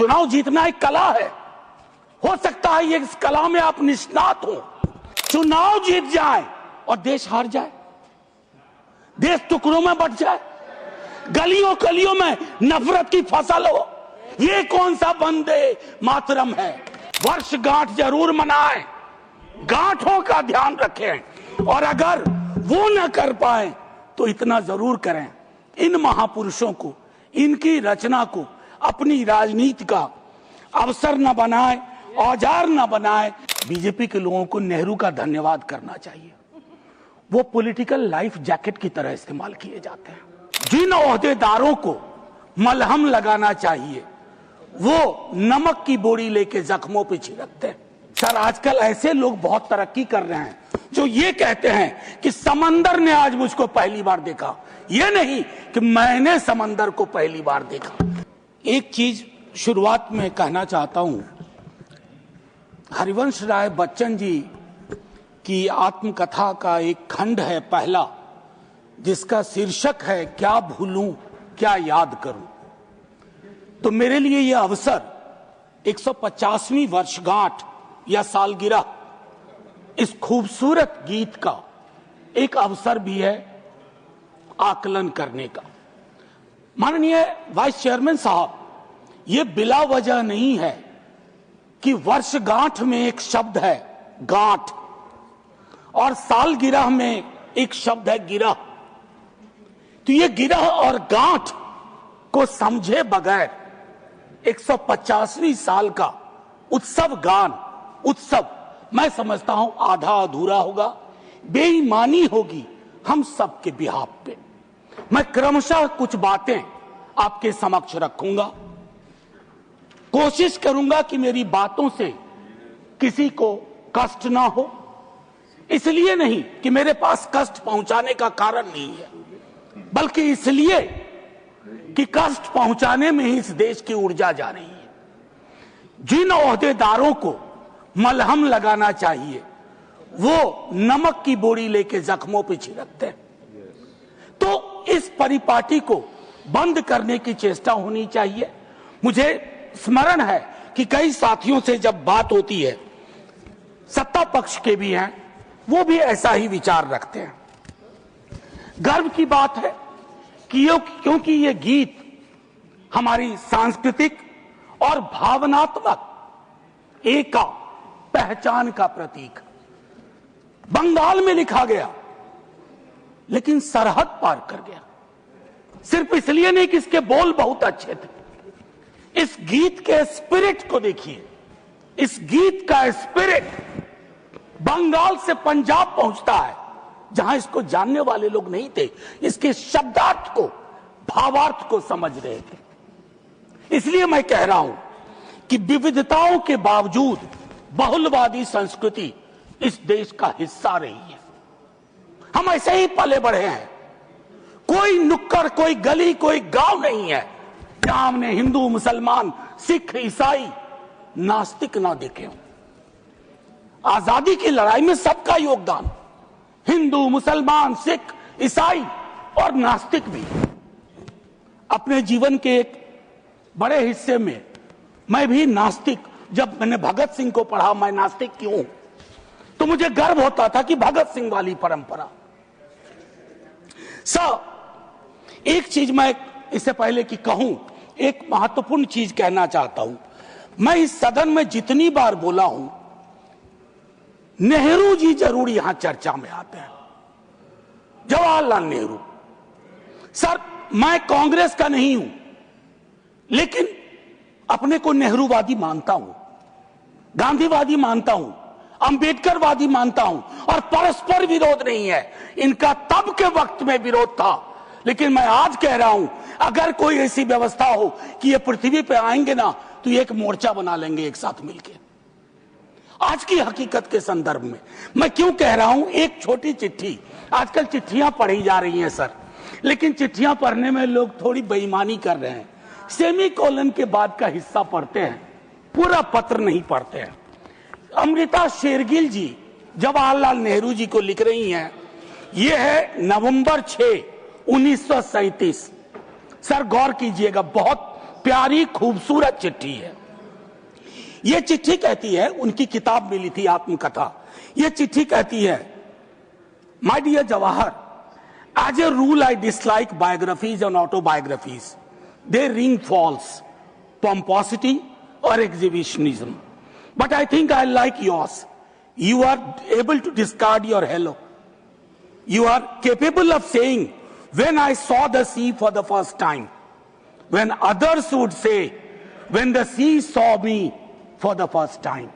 चुनाव जीतना एक कला है। हो सकता है ये इस कला में आप निष्णात हो, चुनाव जीत जाए और देश हार जाए, देश टुकड़ों में बट जाए, गलियों गलियों में नफरत की फसल हो। ये कौन सा वंदे मातरम है। वर्षगांठ जरूर मनाएं, गांठों का ध्यान रखें, और अगर वो न कर पाए तो इतना जरूर करें, इन महापुरुषों को, इनकी रचना को अपनी राजनीति का अवसर न बनाए, औजार न बनाए। बीजेपी के लोगों को नेहरू का धन्यवाद करना चाहिए। वो पॉलिटिकल लाइफ जैकेट की तरह इस्तेमाल किए जाते हैं। जिन ओहदेदारों को मलहम लगाना चाहिए वो नमक की बोरी लेके जख्मों पे छिड़कते हैं। सर, आजकल ऐसे लोग बहुत तरक्की कर रहे हैं जो ये कहते हैं कि समंदर ने आज मुझको पहली बार देखा, ये नहीं कि मैंने समंदर को पहली बार देखा। एक चीज शुरुआत में कहना चाहता हूं, हरिवंश राय बच्चन जी की आत्मकथा का एक खंड है पहला, जिसका शीर्षक है क्या भूलूं क्या याद करूं। तो मेरे लिए यह अवसर 150वीं वर्षगांठ या सालगिरह इस खूबसूरत गीत का एक अवसर भी है आकलन करने का। माननीय वाइस चेयरमैन साहब, ये बिला वजह नहीं है कि वर्षगांठ में एक शब्द है गांठ और सालगिरह में एक शब्द है गिरह। तो ये गिरह और गांठ को समझे बगैर 150वीं साल का उत्सव गान, उत्सव मैं समझता हूं आधा अधूरा होगा, बेईमानी होगी हम सबके बिहाफ पे। मैं क्रमशः कुछ बातें आपके समक्ष रखूंगा, कोशिश करूंगा कि मेरी बातों से किसी को कष्ट ना हो। इसलिए नहीं कि मेरे पास कष्ट पहुंचाने का कारण नहीं है, बल्कि इसलिए कि कष्ट पहुंचाने में ही इस देश की ऊर्जा जा रही है। जिन ओहदेदारों को मलहम लगाना चाहिए वो नमक की बोरी लेके जख्मों पे छिड़कते हैं। तो इस परिपाटी को बंद करने की चेष्टा होनी चाहिए। मुझे स्मरण है कि कई साथियों से जब बात होती है, सत्ता पक्ष के भी हैं, वो भी ऐसा ही विचार रखते हैं। गर्व की बात है कि क्योंकि ये गीत हमारी सांस्कृतिक और भावनात्मक एका पहचान का प्रतीक, बंगाल में लिखा गया लेकिन सरहद पार कर गया। सिर्फ इसलिए नहीं कि इसके बोल बहुत अच्छे थे, इस गीत के स्पिरिट को देखिए। इस गीत का स्पिरिट बंगाल से पंजाब पहुंचता है, जहां इसको जानने वाले लोग नहीं थे, इसके शब्दार्थ को, भावार्थ को समझ रहे थे। इसलिए मैं कह रहा हूं कि विविधताओं के बावजूद बहुलवादी संस्कृति इस देश का हिस्सा रही है। हम ऐसे ही पले बढ़े हैं। कोई नुक्कड़, कोई गली, कोई गांव नहीं है जहां हमने हिंदू, मुसलमान, सिख, ईसाई, नास्तिक ना देखे हों। आजादी की लड़ाई में सबका योगदान, हिंदू, मुसलमान, सिख, ईसाई और नास्तिक भी। अपने जीवन के एक बड़े हिस्से में मैं भी नास्तिक, जब मैंने भगत सिंह को पढ़ा मैं नास्तिक क्यों, तो मुझे गर्व होता था कि भगत सिंह वाली परंपरा। एक चीज मैं इससे पहले कि कहूं, एक महत्वपूर्ण चीज कहना चाहता हूं। मैं इस सदन में जितनी बार बोला हूं, नेहरू जी जरूर यहां चर्चा में आते हैं। जवाहरलाल नेहरू। सर, मैं कांग्रेस का नहीं हूं, लेकिन अपने को नेहरूवादी मानता हूं, गांधीवादी मानता हूं, अंबेडकरवादी मानता हूं, और परस्पर विरोध नहीं है। इनका तब के वक्त में विरोध था, लेकिन मैं आज कह रहा हूं, अगर कोई ऐसी व्यवस्था हो कि ये पृथ्वी पे आएंगे ना, तो एक मोर्चा बना लेंगे एक साथ मिलकर। आज की हकीकत के संदर्भ में मैं क्यों कह रहा हूं, एक छोटी चिट्ठी, आजकल चिट्ठियां पढ़ी जा रही हैं सर, लेकिन चिट्ठियां पढ़ने में लोग थोड़ी बेईमानी कर रहे हैं। सेमीकोलन के बाद का हिस्सा पढ़ते हैं, पूरा पत्र नहीं पढ़ते हैं। अमृता शेरगिल जी जवाहरलाल नेहरू जी को लिख रही हैं, यह है नवंबर 6, 1937। सर गौर कीजिएगा, बहुत प्यारी खूबसूरत चिट्ठी है। ये चिट्ठी कहती है, उनकी किताब मिली थी आत्मकथा, ये चिट्ठी कहती है, my dear Jawahar, as a rule I dislike biographies and autobiographies, they ring false, pomposity or exhibitionism, but I think I like yours. You are able to discard your hello. You are capable of saying, when I saw the sea for the first time, when others would say, when the sea saw me for the first time.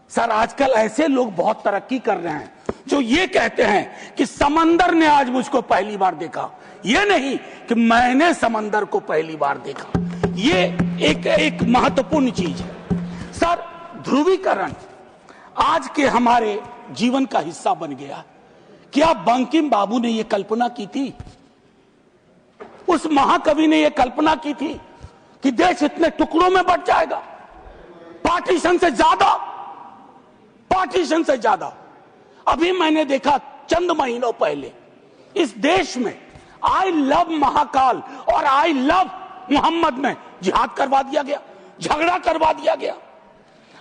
Sir, आजकल ऐसे लोग बहुत तरक्की कर रहे हैं जो ये कहते हैं कि समंदर ने आज मुझको पहली बार देखा, ये नहीं कि मैंने समंदर को पहली बार देखा। ये एक महत्वपूर्ण चीज है। सर, ध्रुवीकरण आज के हमारे जीवन का हिस्सा बन गया। क्या बंकिम बाबू ने यह कल्पना की थी, उस महाकवि ने यह कल्पना की थी कि देश इतने टुकड़ों में बंट जाएगा? पार्टीशन से ज्यादा, पार्टीशन से ज्यादा। अभी मैंने देखा चंद महीनों पहले इस देश में आई लव महाकाल और आई लव मोहम्मद में जिहाद करवा दिया गया, झगड़ा करवा दिया गया।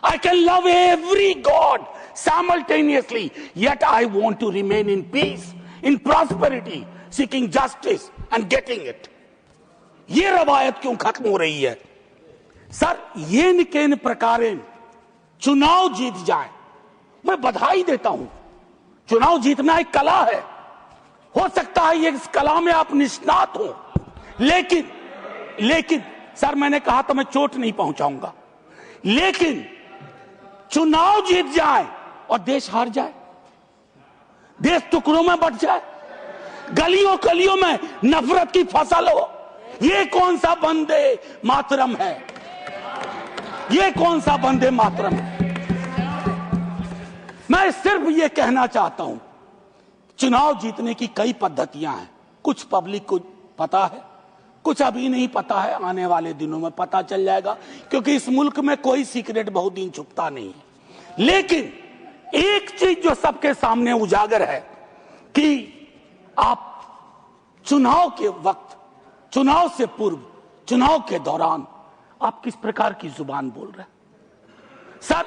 I can love every God simultaneously, yet I want to remain in peace, in prosperity, seeking justice and getting it. ये रवायत क्यों खत्म हो रही है? सर, ये निकेन प्रकारेण चुनाव जीत जाए, मैं बधाई देता हूं। चुनाव जीतना एक कला है, हो सकता है ये इस कला में आप निष्णात हो, लेकिन सर, मैंने कहा तो मैं चोट नहीं पहुंचाऊंगा, लेकिन चुनाव जीत जाए और देश हार जाए, देश टुकड़ों में बंट जाए, गलियों गलियों में नफरत की फसल हो, ये कौन सा वंदे मातरम है? ये कौन सा वंदे मातरम है? मैं सिर्फ ये कहना चाहता हूं, चुनाव जीतने की कई पद्धतियां हैं। कुछ पब्लिक को पता है, कुछ अभी नहीं पता है, आने वाले दिनों में पता चल जाएगा, क्योंकि इस मुल्क में कोई सीक्रेट बहुत दिन छुपता नहीं है। लेकिन एक चीज जो सबके सामने उजागर है कि आप चुनाव के वक्त, चुनाव से पूर्व, चुनाव के दौरान आप किस प्रकार की जुबान बोल रहे हैं। सर,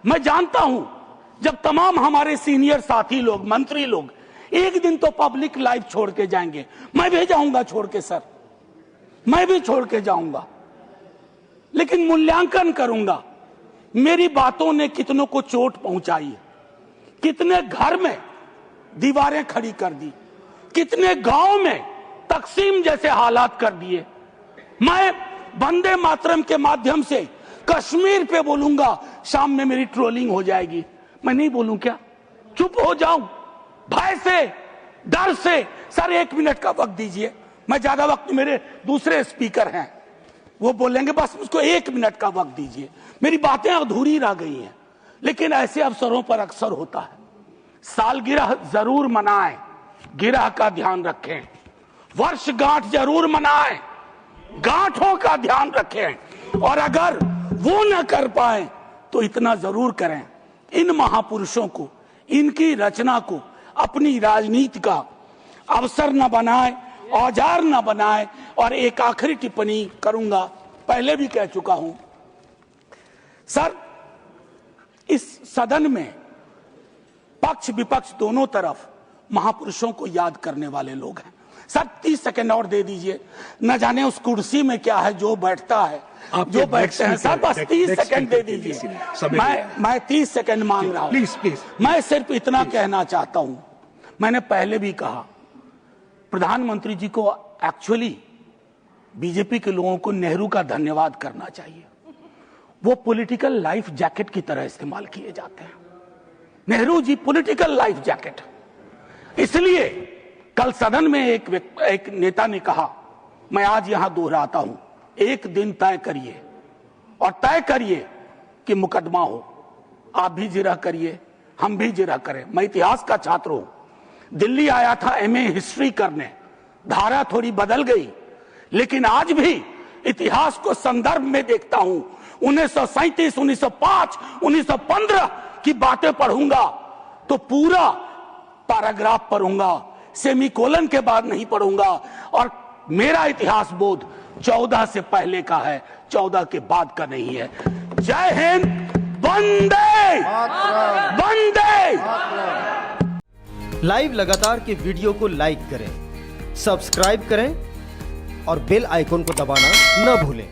मैं जानता हूं जब तमाम हमारे सीनियर साथी लोग, मंत्री लोग एक दिन तो पब्लिक लाइफ छोड़ के जाएंगे, मैं भी जाऊंगा छोड़ के, सर मैं भी छोड़ के जाऊंगा, लेकिन मूल्यांकन करूंगा मेरी बातों ने कितनों को चोट पहुंचाई है, कितने घर में दीवारें खड़ी कर दी, कितने गांव में तकसीम जैसे हालात कर दिए। मैं वंदे मातरम के माध्यम से कश्मीर पे बोलूंगा, शाम में मेरी ट्रोलिंग हो जाएगी। मैं नहीं बोलूं क्या? चुप हो जाऊं भय से, डर से? सर, 1 मिनट का वक्त दीजिए, मैं ज्यादा वक्त, मेरे दूसरे स्पीकर हैं वो बोलेंगे, बस मुझको 1 मिनट का वक्त दीजिए। मेरी बातें अधूरी रह गई हैं, लेकिन ऐसे अवसरों पर अक्सर होता है। सालगिरह जरूर मनाएं, गिरह का ध्यान रखें, वर्षगांठ जरूर मनाएं, गांठों का ध्यान रखें, और अगर वो न कर पाए तो इतना जरूर करें, इन महापुरुषों को, इनकी रचना को अपनी राजनीति का अवसर न बनाए, औजार न बनाए। और एक आखिरी टिप्पणी करूंगा, पहले भी कह चुका हूं, सर, इस सदन में पक्ष विपक्ष दोनों तरफ महापुरुषों को याद करने वाले लोग हैं। सर, 30 सेकंड और दे दीजिए, न जाने उस कुर्सी में क्या है जो बैठता है, जो बैठते हैं। सर, बस 30 सेकंड दे दीजिए, मैं 30 सेकंड मांग रहा हूं। प्लीज, मैं सिर्फ इतना कहना चाहता हूं, मैंने पहले भी कहा, प्रधानमंत्री जी को एक्चुअली बीजेपी के लोगों को नेहरू का धन्यवाद करना चाहिए। वो पॉलिटिकल लाइफ जैकेट की तरह इस्तेमाल किए जाते हैं। Nehru ji political life jacket. इसलिए कल सदन में एक नेता ने कहा, मैं आज यहां दोहराता हूं, एक दिन तय करिए और तय करिए कि मुकदमा हो। आप भी जिरह करिए, हम भी जिरह करें। मैं इतिहास का छात्र हूं, दिल्ली आया था एमए हिस्ट्री करने, धारा थोड़ी बदल गई, लेकिन आज भी इतिहास को संदर्भ में देखता हूं। 1937, 1905, 1915 की बातें पढ़ूंगा तो पूरा पैराग्राफ पढ़ूंगा, सेमीकोलन के बाद नहीं पढ़ूंगा। और मेरा इतिहास बोध 14 से पहले का है, 14 के बाद का नहीं है। जय हिंद, वंदे वंदे। लाइव लगातार के वीडियो को लाइक करें, सब्सक्राइब करें और बेल आइकन को दबाना न भूलें।